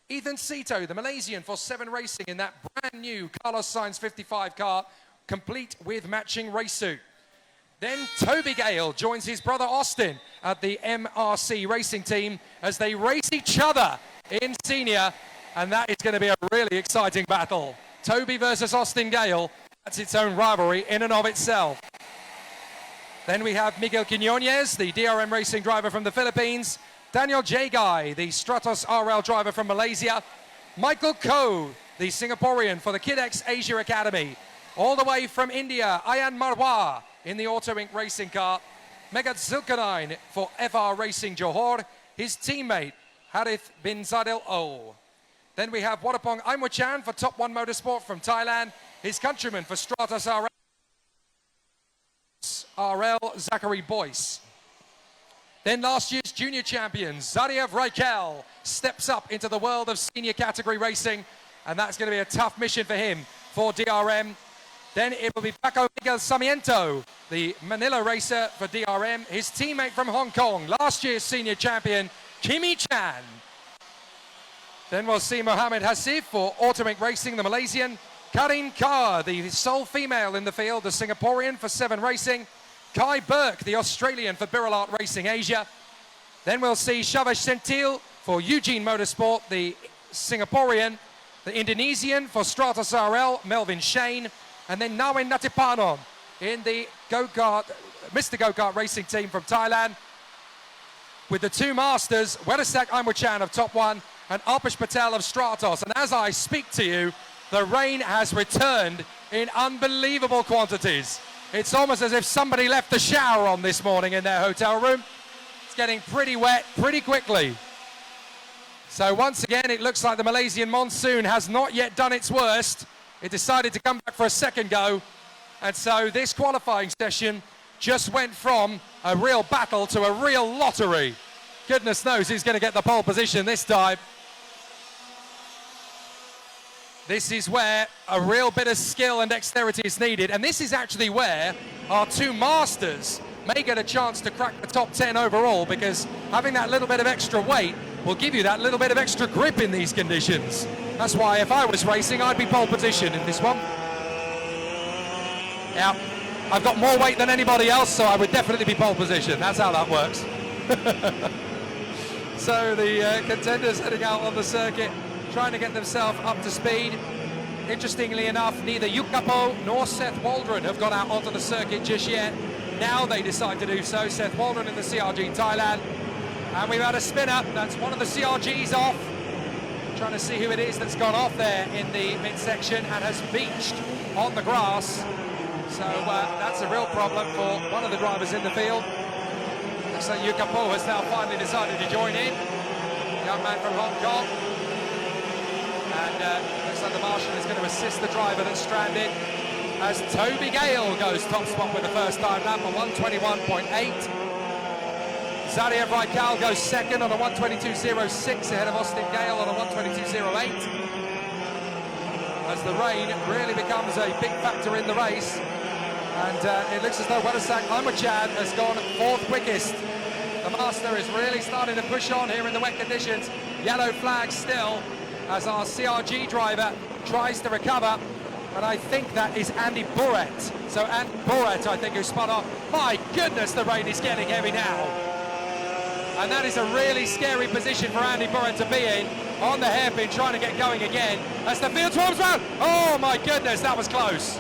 Ethan Sito, the Malaysian for 7 Racing in that brand new Carlos Sainz 55 car, complete with matching race suit. Then Toby Gale joins his brother Austin at the MRC racing team as they race each other in senior, and that is going to be a really exciting battle. Toby versus Austin Gale, that's its own rivalry in and of itself. Then we have Miguel Quinones, the DRM racing driver from the Philippines, Daniel Jagay, the Stratos RL driver from Malaysia, Michael Koh, the Singaporean for the KidX Asia Academy, all the way from India, Ayan Marwa in the Auto Inc racing car, Megat Zulkarnain for FR Racing Johor, his teammate Harith bin Zadel O. Then we have Wadapong Aimwachan for Top One Motorsport from Thailand, his countryman for Stratos RL Zachary Boyce. Then last year's junior champion, Zariev Raikel, steps up into the world of senior category racing, and that's going to be a tough mission for him for DRM. Then it will be Paco Miguel Sarmiento, the Manila racer for DRM, his teammate from Hong Kong, last year's senior champion, Kimi Chan. Then we'll see Mohamed Hasif for Automic Racing, the Malaysian, Karin Carr, the sole female in the field, the Singaporean for 7 Racing, Kai Burke, the Australian for Biralat Racing Asia. Then we'll see Shavash Sentil for Eugene Motorsport, the Singaporean, the Indonesian for Stratos RL, Melvin Shane, and then Nawin Natipanon in the go-kart, Mr. Go-Kart racing team from Thailand. With the 2 masters, Wedasak Aimwachan of Top One and Alpesh Patel of Stratos. And as I speak to you, the rain has returned in unbelievable quantities. It's almost as if somebody left the shower on this morning in their hotel room. It's getting pretty wet pretty quickly. So once again, it looks like the Malaysian monsoon has not yet done its worst. It decided to come back for a second go. And so this qualifying session just went from a real battle to a real lottery. Goodness knows who's going to get the pole position this time. This is where a real bit of skill and dexterity is needed. And this is actually where our 2 masters may get a chance to crack the top 10 overall, because having that little bit of extra weight will give you that little bit of extra grip in these conditions. That's why if I was racing, I'd be pole position in this one. Yeah, I've got more weight than anybody else, so I would definitely be pole position. That's how that works. So the contenders heading out on the circuit, trying to get themselves up to speed. Interestingly enough, neither Yukapo nor Seth Waldron have gone out onto the circuit just yet. Now they decide to do so. Seth Waldron in the CRG Thailand. And we've had a spinner. That's one of the CRGs off. Trying to see who it is that's gone off there in the midsection and has beached on the grass. So that's a real problem for one of the drivers in the field. Looks like Yukapo has now finally decided to join in. Young man from Hong Kong. And looks like the marshal is going to assist the driver that's stranded as Toby Gale goes top spot with the first time lap on 121.8. Zariev Raikal goes second on a 122.06 ahead of Austin Gale on a 122.08. As the rain really becomes a big factor in the race. And it looks as though Wedasak Aimwachan has gone 4th quickest. The master is really starting to push on here in the wet conditions. Yellow flag still as our CRG driver tries to recover. And I think that is Andy Boret. So Andy Boret, I think, who spun off. My goodness, the rain is getting heavy now. And that is a really scary position for Andy Boret to be in, on the hairpin, trying to get going again. As the field swarms round. Oh my goodness, that was close.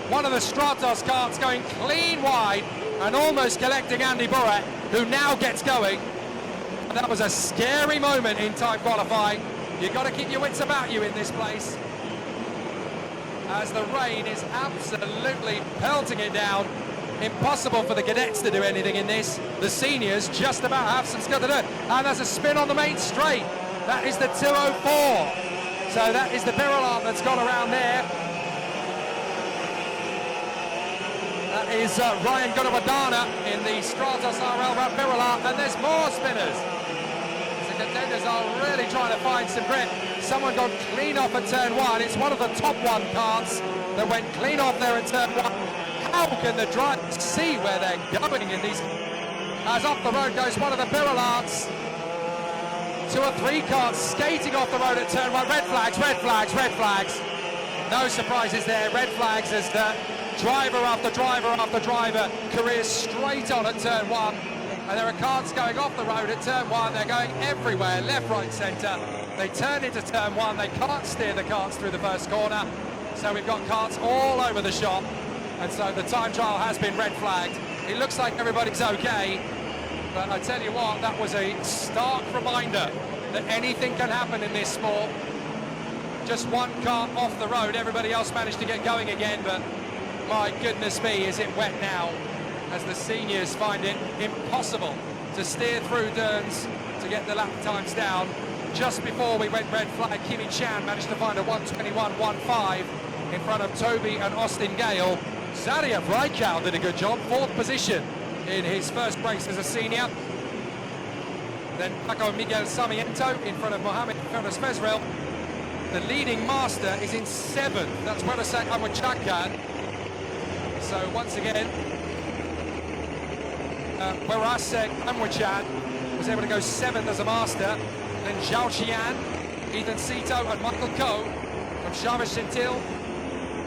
One of the Stratos carts going clean wide and almost collecting Andy Boret, who now gets going. And that was a scary moment in time qualifying. You've got to keep your wits about you in this place, as the rain is absolutely pelting it down. Impossible for the cadets to do anything in this. The seniors just about have some skill to do it. And there's a spin on the main straight. That is the 204. So that is the Biralat that's gone around there. That is Ryan Gunawadana in the Stratos RL Biralat. And there's more spinners. The contenders are really trying to find some grip. Someone got clean off at turn 1. It's one of the top 1 carts that went clean off there at turn 1. How can the drivers see where they're going in these? As off the road goes one of the Birilats. 2 or 3 cars skating off the road at turn 1. Red flags, red flags, red flags. No surprises there. Red flags as the driver after driver after driver careers straight on at turn 1. And there are carts going off the road at turn 1. They're going everywhere, left, right, centre. They turn into turn 1. They can't steer the carts through the first corner. So we've got carts all over the shop. And so the time trial has been red flagged. It looks like everybody's okay. But I tell you what, that was a stark reminder that anything can happen in this sport. Just one car off the road, everybody else managed to get going again, but my goodness me, is it wet now, as the seniors find it impossible to steer through Derns to get the lap times down. Just before we went red flag, Kimi Chan managed to find a 1:21.15 in front of Toby and Austin Gale. Zadia Vrajkal did a good job, 4th position in his first race as a senior. Then Paco Miguel Sarmiento in front of Mohamed Fernas Fezrel. The leading master is in 7th. That's Werasak Amwachakan. So once again, Werasak Amwachan was able to go 7th as a master. Then Zhao Xian, Ethan Sito and Michael Coe from Chaves Gentil.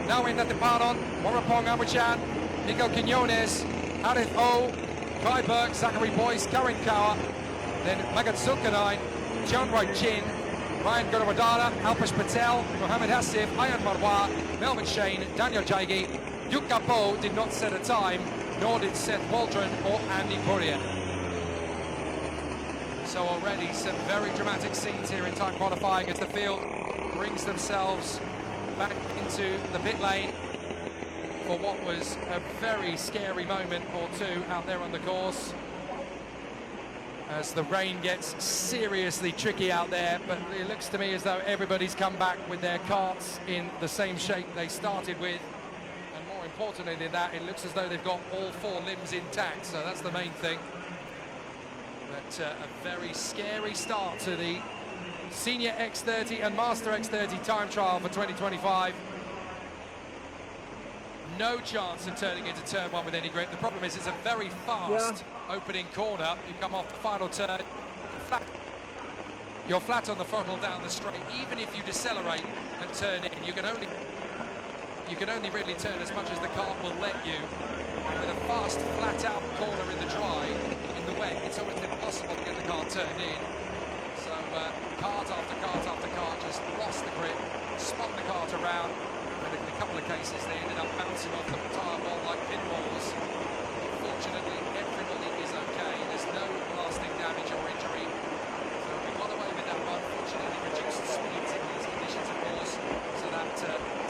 Now in Natiparon, Warapong Amwachan, Nico Quinones, Harith O, Kai Burke, Zachary Boyce, Karin Kaur, then Magat Zulkarnain, John Roy Chin, Ryan Gurwadara, Alpesh Patel, Mohamed Hassif, Ayan Marwa, Melvin Shane, Daniel Jaigi. Yuka Po did not set a time, nor did Seth Waldron or Andy Poirier. So already some very dramatic scenes here in time qualifying as the field brings themselves back into the pit lane for what was a very scary moment or two out there on the course, as the rain gets seriously tricky out there. But it looks to me as though everybody's come back with their carts in the same shape they started with, and more importantly than that, it looks as though they've got all 4 limbs intact, so that's the main thing. But a very scary start to the Senior X30 and Master X30 time trial for 2025. No chance of turning into turn 1 with any grip. The problem is it's a very fast opening corner. You come off the final turn, you're flat on the throttle down the straight. Even if you decelerate and turn in, you can only really turn as much as the car will let you. And with a fast, flat out corner in the dry, in the wet, it's almost impossible to get the car turned in. So cart after cart after cart just lost the grip, spun the cart around, and in a couple of cases they ended up bouncing off the tyre wall like pinballs. Fortunately, everybody is okay. There's no lasting damage or injury. So we got away with that one. Fortunately, reduced speeds in these conditions, of course, so that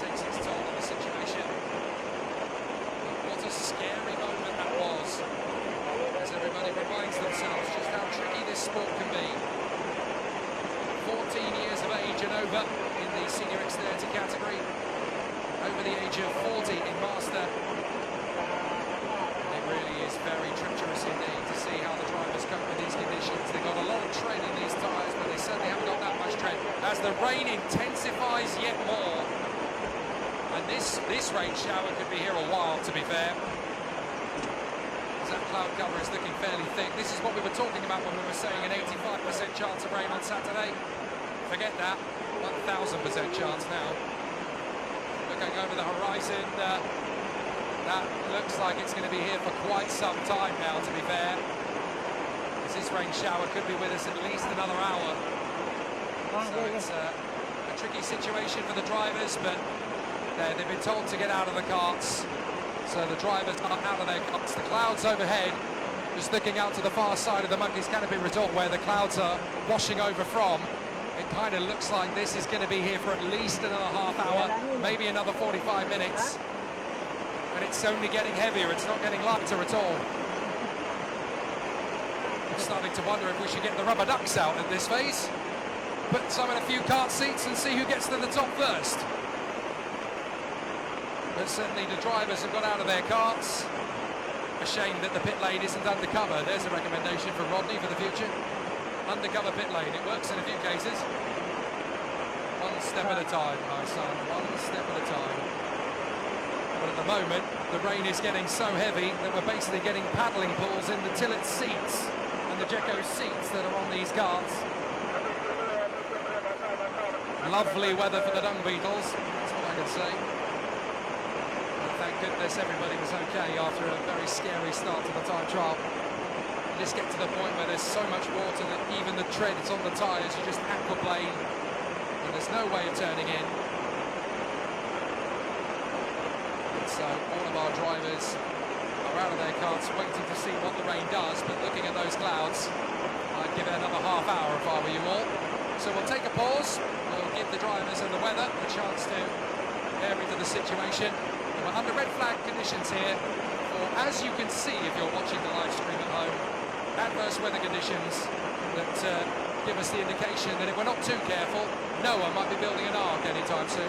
takes its toll on the situation. But what a scary moment that was, as everybody reminds themselves just how tricky this sport can be. 14 years of age and over in the Senior X30 category, over the age of 40 in Master. It really is very treacherous indeed to see how the drivers cope with these conditions. They've got a lot of tread in these tyres, but they certainly haven't got that much tread. As the rain intensifies yet more, and this rain shower could be here a while, to be fair. That cloud cover is looking fairly thick. This is what we were talking about when we were saying an 85% chance of rain on Saturday. Forget that, 1,000% chance now. Looking over the horizon, that looks like it's going to be here for quite some time now, to be fair. As this rain shower could be with us at least another hour. So it's a tricky situation for the drivers, but they've been told to get out of the carts. So the drivers are out of their carts. The clouds overhead, just looking out to the far side of the Monkeys Canopy Resort where the clouds are washing over from. It kind of looks like this is going to be here for at least another half hour, maybe another 45 minutes. And it's only getting heavier, it's not getting lighter at all. I'm starting to wonder if we should get the rubber ducks out at this phase. Put some in a few cart seats and see who gets to the top first. But certainly the drivers have got out of their carts. A shame that the pit lane isn't undercover. There's a recommendation for Rodney for the future. Undercover pit lane, it works in a few cases. One step at a time, my son, one step at a time. But at the moment, the rain is getting so heavy that we're basically getting paddling pools in the Tillet seats and the Jekko seats that are on these carts. Lovely weather for the dung beetles, that's what I can say. And thank goodness everybody was okay after a very scary start to the time trial. You just get to the point where there's so much water that even the tread is on the tyres, you just aquaplane, and there's no way of turning in. And so all of our drivers are out of their carts waiting to see what the rain does, but looking at those clouds, I'd give it another half hour if I were you all. So we'll take a pause, we'll give the drivers and the weather a chance to vary to the situation. And we're under red flag conditions here, or as you can see if you're watching the live stream at home, adverse weather conditions that give us the indication that if we're not too careful, Noah might be building an ark anytime soon.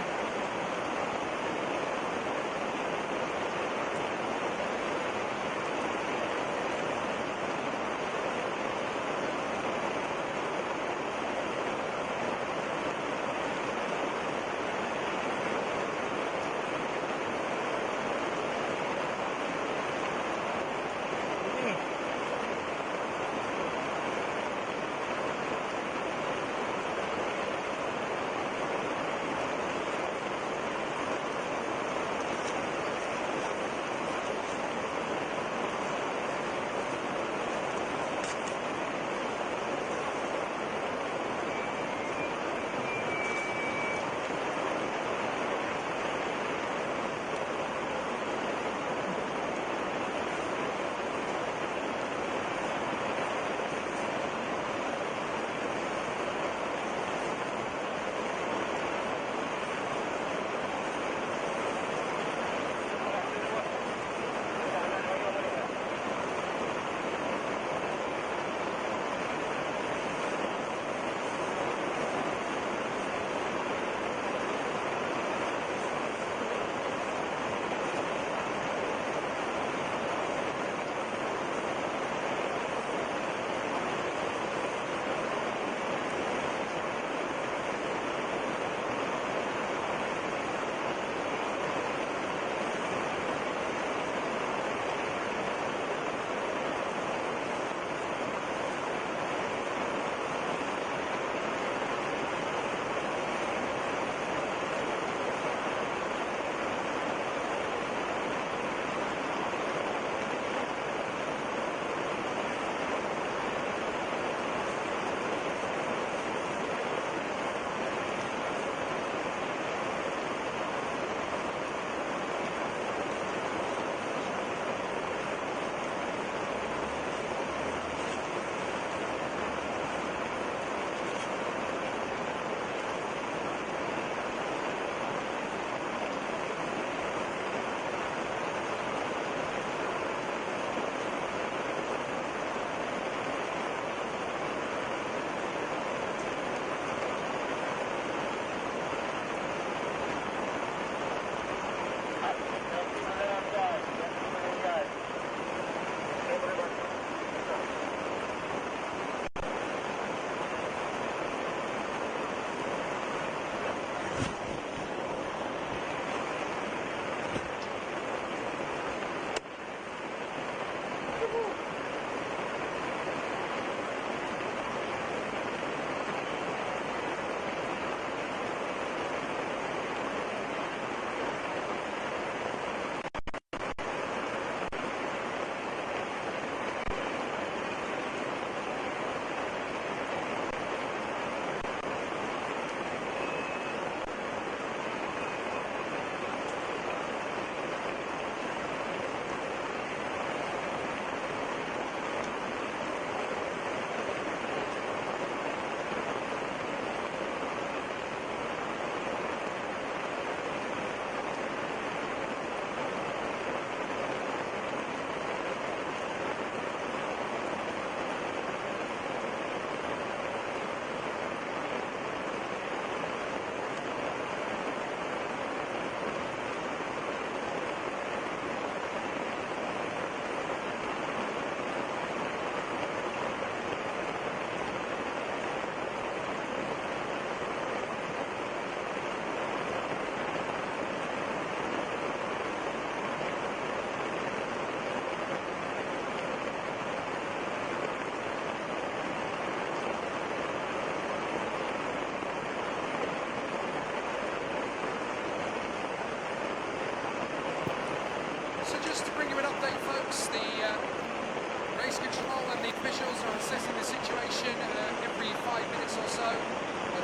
assessing the situation every 5 minutes or so.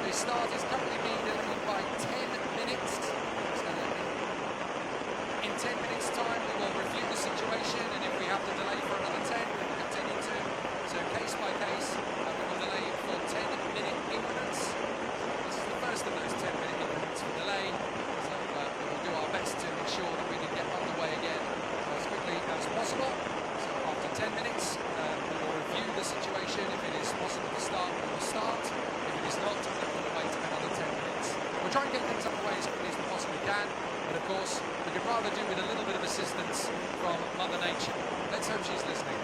The start is currently being delayed by 10 minutes. So in 10 minutes' time, we will review the situation, and if we have to delay for another 10, we will continue to. So case by case, we will delay for 10-minute increments. This is the first of those 10-minute increments for delay. So we will do our best to ensure that we can get underway again as quickly as possible. So after 10 minutes, we will review the situation. If it is possible to start, we will start. If it is not, then we will wait another 10 minutes. We'll try and get things underway as quickly as we possibly can, but of course, we could rather do with a little bit of assistance from Mother Nature. Let's hope she's listening.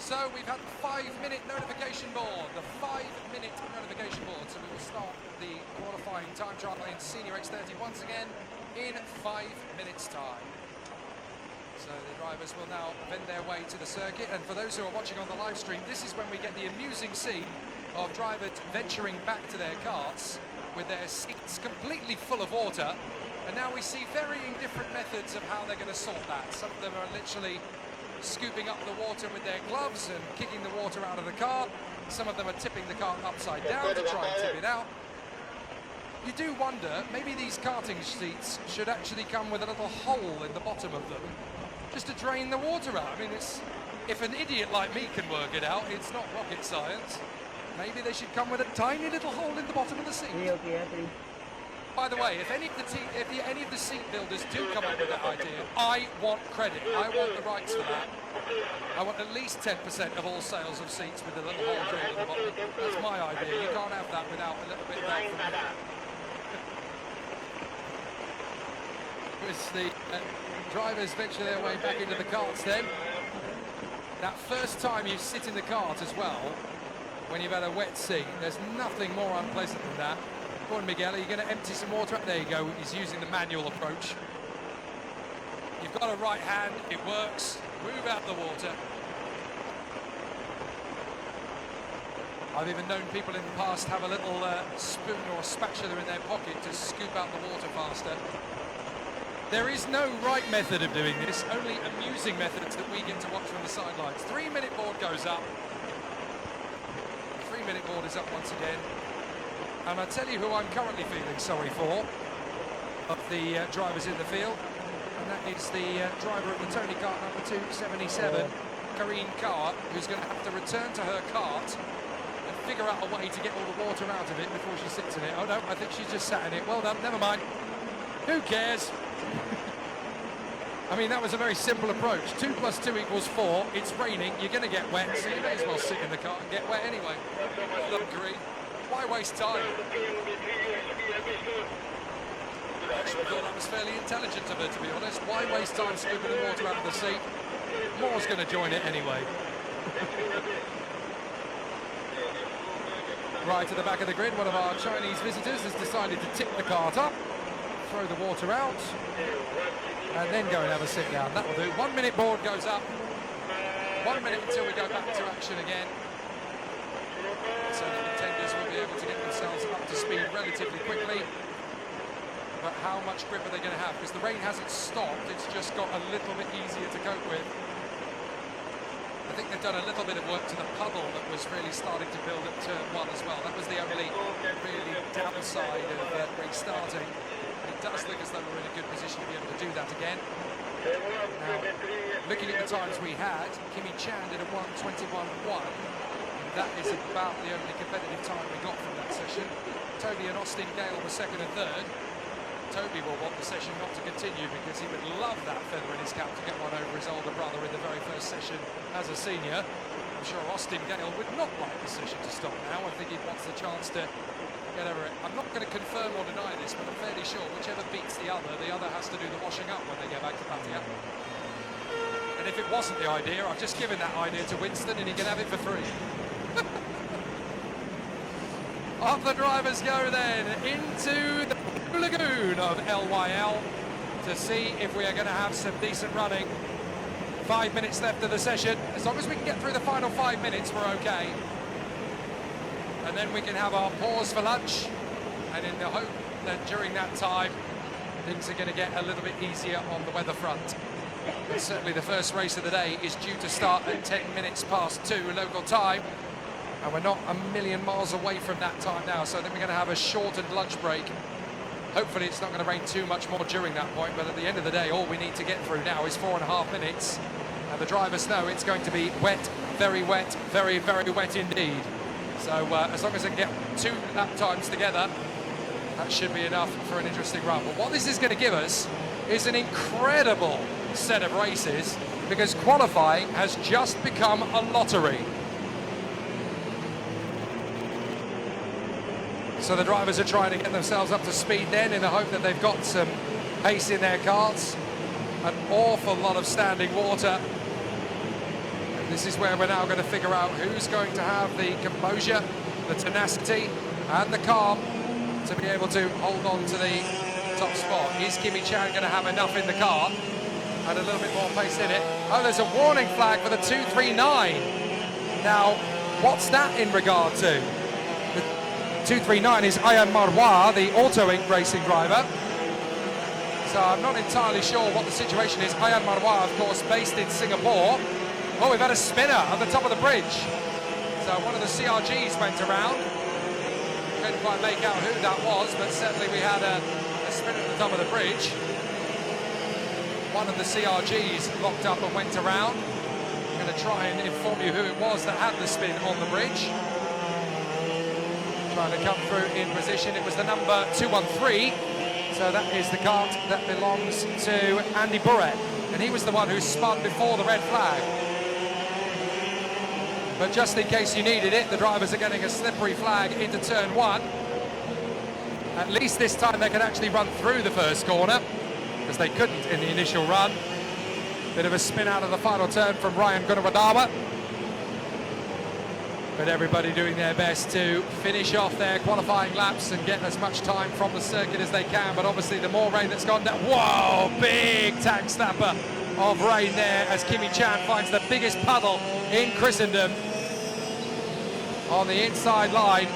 So we've had the 5-minute notification board, the 5-minute notification board. So we will start the qualifying time trial in Senior X30 once again in 5 minutes' time. So the drivers will now bend their way to the circuit. And for those who are watching on the live stream, this is when we get the amusing scene of drivers venturing back to their karts with their seats completely full of water. And now we see varying different methods of how they're going to sort that. Some of them are literally scooping up the water with their gloves and kicking the water out of the car. Some of them are tipping the car upside down to try and tip it out. You do wonder, maybe these karting seats should actually come with a little hole in the bottom of them, just to drain the water out. I mean, if an idiot like me can work it out, it's not rocket science. Maybe they should come with a tiny little hole in the bottom of the seat. By the way, if any of the seat builders do come up with that idea, I want credit. I want the rights for that. I want at least 10% of all sales of seats with a little hole drilled in the bottom. That's my idea. You can't have that without a little bit of help from me. As the drivers venture their way back into the karts then. That first time you sit in the kart as well, when you've had a wet seat, there's nothing more unpleasant than that. Go on, Miguel, are you going to empty some water out? There you go, he's using the manual approach. You've got a right hand, it works. Move out the water. I've even known people in the past have a little spoon or spatula in their pocket to scoop out the water faster. There is no right method of doing this, only amusing methods that we get to watch from the sidelines. 3-minute board goes up. 3-minute board is up once again. And I tell you who I'm currently feeling sorry for, of the drivers in the field, and that is the driver of the Tony kart number 277, Karine Carr, who's going to have to return to her kart and figure out a way to get all the water out of it before she sits in it. Oh no, I think she's just sat in it. Well done, never mind. Who cares? I mean, that was a very simple approach. 2 + 2 = 4. It's raining, you're going to get wet, so you may as well sit in the car and get wet anyway. Well done, Karine. Why waste time? I actually thought that was fairly intelligent of her, to be honest. Why waste time scooping the water out of the seat? Moore's going to join it anyway. Right to the back of the grid, one of our Chinese visitors has decided to tip the cart up, throw the water out, and then go and have a sit down. That'll do. 1-minute board goes up. 1 minute until we go back to action again. So the contenders will be able to get themselves up to speed relatively quickly. But how much grip are they going to have? Because the rain hasn't stopped, it's just got a little bit easier to cope with. I think they've done a little bit of work to the puddle that was really starting to build at turn 1 as well. That was the only really downside of restarting. It does look as though we're in a good position to be able to do that again. Now, looking at the times we had, Kimi Chan did a 1:21.1. That is about the only competitive time we got from that session. Toby and Austin Gale were 2nd and 3rd. Toby will want the session not to continue because he would love that feather in his cap to get one over his older brother in the very first session as a senior. I'm sure Austin Gale would not like the session to stop now. I think he wants the chance to get over it. I'm not going to confirm or deny this, but I'm fairly sure whichever beats the other has to do the washing up when they get back to Pattaya. And if it wasn't the idea, I've just given that idea to Winston and he can have it for free. Off the drivers go then into the lagoon of LYL to see if we are going to have some decent running. 5 minutes left of the session. As long as we can get through the final 5 minutes, we're okay. And then we can have our pause for lunch. And in the hope that during that time, things are going to get a little bit easier on the weather front. And certainly the first race of the day is due to start at 10 minutes past 2 local time. And we're not a million miles away from that time now, so I think we're going to have a shortened lunch break. Hopefully it's not going to rain too much more during that point, but at the end of the day, all we need to get through now is 4.5 minutes. And the drivers know it's going to be wet, very, very wet indeed. So as long as I can get 2 lap times together, that should be enough for an interesting run. But what this is going to give us is an incredible set of races, because qualifying has just become a lottery. So the drivers are trying to get themselves up to speed then, in the hope that they've got some pace in their cars. An awful lot of standing water. And this is where we're now going to figure out who's going to have the composure, the tenacity and the calm to be able to hold on to the top spot. Is Kimi Chan going to have enough in the car and a little bit more pace in it? Oh, there's a warning flag for the 239. Now, what's that in regard to? 239 is IAME, the Auto Inc. racing driver. So I'm not entirely sure what the situation is. IAME, of course, based in Singapore. Oh, we've had a spinner at the top of the bridge. So one of the CRGs went around. Couldn't quite make out who that was, but certainly we had a spinner at the top of the bridge. One of the CRGs locked up and went around. I'm going to try and inform you who it was that had the spin on the bridge. Trying to come through in position. It was the number 213, so that is the kart that belongs to Andy Burrett, and he was the one who spun before the red flag. But just in case you needed it, the drivers are getting a slippery flag into turn 1. At least this time they can actually run through the first corner, because they couldn't in the initial run. Bit of a spin out of the final turn from Ryan Gunawadawa. But everybody doing their best to finish off their qualifying laps and get as much time from the circuit as they can. But obviously the more rain that's gone down, whoa, big tank snapper of rain there as Kimi Chan finds the biggest puddle in Christendom on the inside line.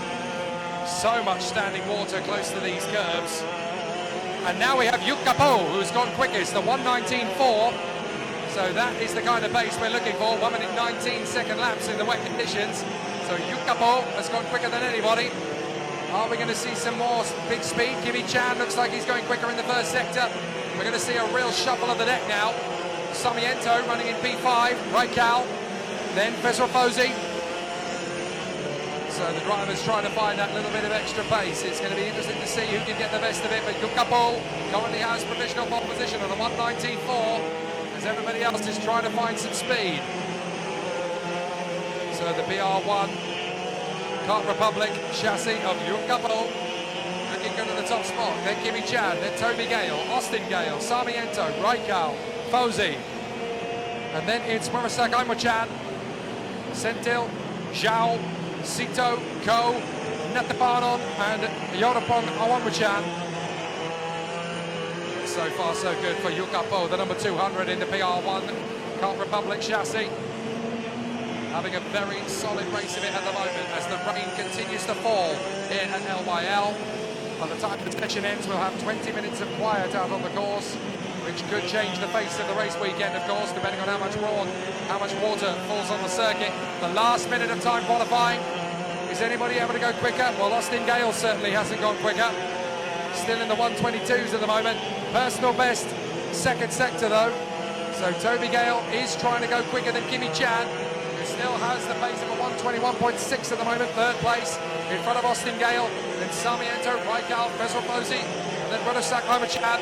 So much standing water close to these curbs. And now we have Yukapo, who's gone quickest, the 1:19.4. So that is the kind of pace we're looking for. 1 minute 19 second laps in the wet conditions. So Yukapo has gone quicker than anybody. Are we going to see some more big speed? Kimi Chan looks like he's going quicker in the first sector. We're going to see a real shuffle of the deck now. Sarmiento running in P5, Raikal, then Fesrofosi. So the driver's trying to find that little bit of extra pace. It's going to be interesting to see who can get the best of it, but Yukapo currently has provisional pole position on a 1:19.4. Everybody else is trying to find some speed. So the BR1 Kart Republic chassis of Yukapo looking good at the top spot. Then Kimi Chan, then Toby Gale, Austin Gale, Sarmiento, Raikal, Fosi. And then it's Murasak Aimo-chan, Sentil, Zhao, Sito, Ko, Natapanon, and Yorapong Awamu-chan. So far so good for Yukapo, the number 200 in the PR1 Kart Republic chassis. Having a very solid race of it at the moment as the rain continues to fall here at LYL. By the time the session ends, we'll have 20 minutes of quiet out on the course, which could change the face of the race weekend, of course, depending on how much water falls on the circuit. The last minute of time qualifying. Is anybody able to go quicker? Well, Austin Gale certainly hasn't gone quicker. Still in the 122s at the moment. Personal best, second sector though. So Toby Gale is trying to go quicker than Kimi Chan, who still has the pace of a 121.6 at the moment, third place, in front of Austin Gale, then Sarmiento, Raikal, Fesrofosi, and then Murasak Aimo-chan,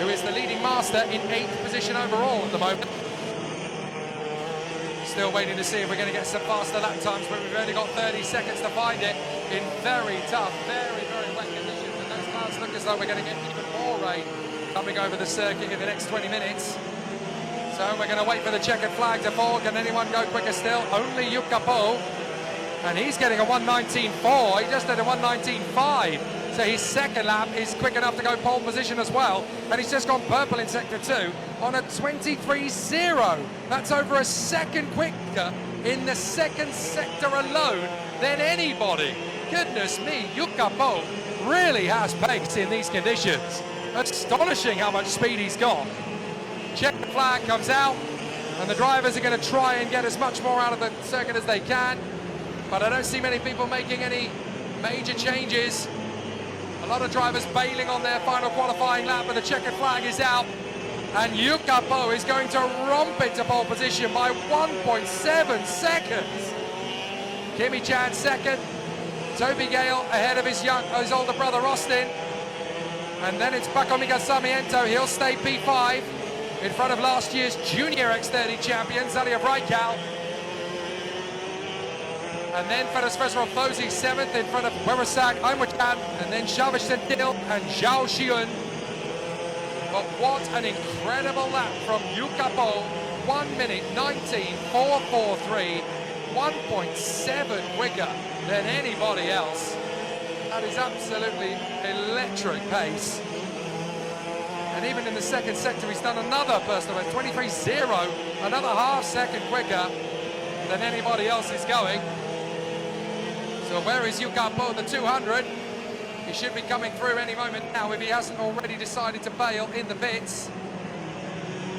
who is the leading master in 8th position overall at the moment. Still waiting to see if we're going to get some faster lap times, but we've only got 30 seconds to find it in very tough, very wet conditions. Look as though we're going to get even more rain coming over the circuit in the next 20 minutes. So we're going to wait for the checkered flag to fall. Can anyone go quicker still? Only Yukapo. And he's getting a 1:19.4. He just did a 1:19.5. So his second lap is quick enough to go pole position as well. And he's just gone purple in sector 2 on a 23.0. That's over a second quicker in the second sector alone than anybody. Goodness me, Yukapo really has pace in these conditions. Astonishing how much speed he's got. Check the flag comes out, and the drivers are going to try and get as much more out of the circuit as they can. but I don't see many people making any major changes. A lot of drivers bailing on their final qualifying lap, but the checkered flag is out. And Jukka Bo is going to romp into pole position by 1.7 seconds. Kimi Chan second. Toby Gale ahead of his older brother Austin. And then it's Paco Miguel Sarmiento. He'll stay P5 in front of last year's Junior X30 champion, Zalia Breikal. And then Feres Fezro Fosi seventh in front of Werasak Aimwachan, and then Shavish Sentil and Zhao Xiun. But what an incredible lap from Jukka Bo. 1 minute 19.443, 1.7 quicker than anybody else. That is absolutely electric pace. And even in the second sector, he's done another personal best, 23.0, another half second quicker than anybody else is going. So where is Jukka Bo, the 200? He should be coming through any moment now if he hasn't already decided to bail in the pits.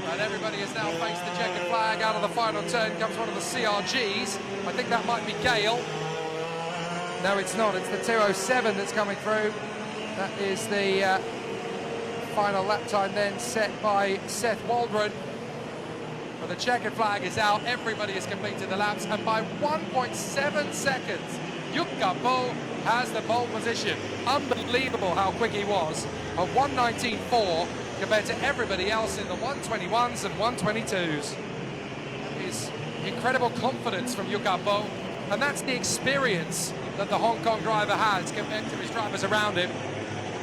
And everybody has now faced the checkered flag. Out of the final turn comes one of the CRGs. I think that might be Gale. No, it's not. It's the 207 that's coming through. That is the final lap time then set by Seth Waldron. But the checkered flag is out. Everybody has completed the laps, and by 1.7 seconds, Jukka Bo has the pole position. Unbelievable how quick he was. A 1:19.4 compared to everybody else in the 1:21s and 1:22s. His incredible confidence from Jukka Bo, and that's the experience that the Hong Kong driver has compared to his drivers around him.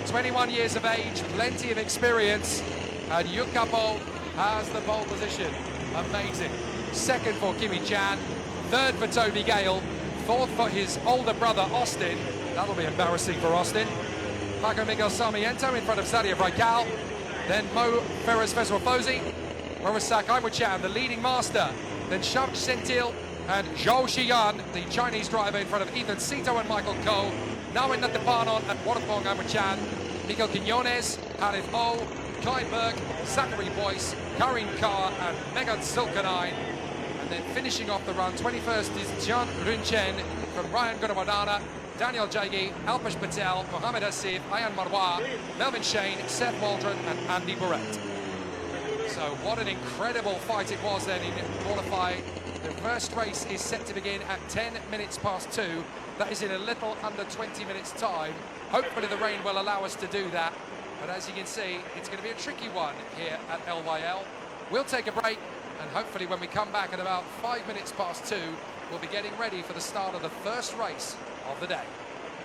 21 years of age, plenty of experience, and Jukka Bo has the pole position. Amazing. Second for Kimi Chan, third for Toby Gale, fourth for his older brother Austin. That'll be embarrassing for Austin. Paco Miguel Sarmiento in front of Zalia Breikal. Then Mo Feres Fezro Fosi, Werasak Aimwachan, the leading master. Then Shav Sentil and Zhou Xian, the Chinese driver, in front of Ethan Sito and Michael Ko. Nawin Natapanon and Wattapong Aimwachan. Miguel Quinones, Harith O, Clyde Burke, Zachary Boyce, Karin Carr and Megan Silkenine. And then finishing off the run, 21st is Jian Runchen from Ryan Gunawadana, Daniel Jaggi, Alpesh Patel, Mohamed Asif, Ayan Marwa, Melvin Shane, Seth Waldron and Andy Barrett. So what an incredible fight it was then in qualifying. The first race is set to begin at 10 minutes past 2. That is in a little under 20 minutes time. Hopefully the rain will allow us to do that. But as you can see, it's going to be a tricky one here at LYL. We'll take a break, and hopefully when we come back at about 5 minutes past 2, we'll be getting ready for the start of the first race of the day.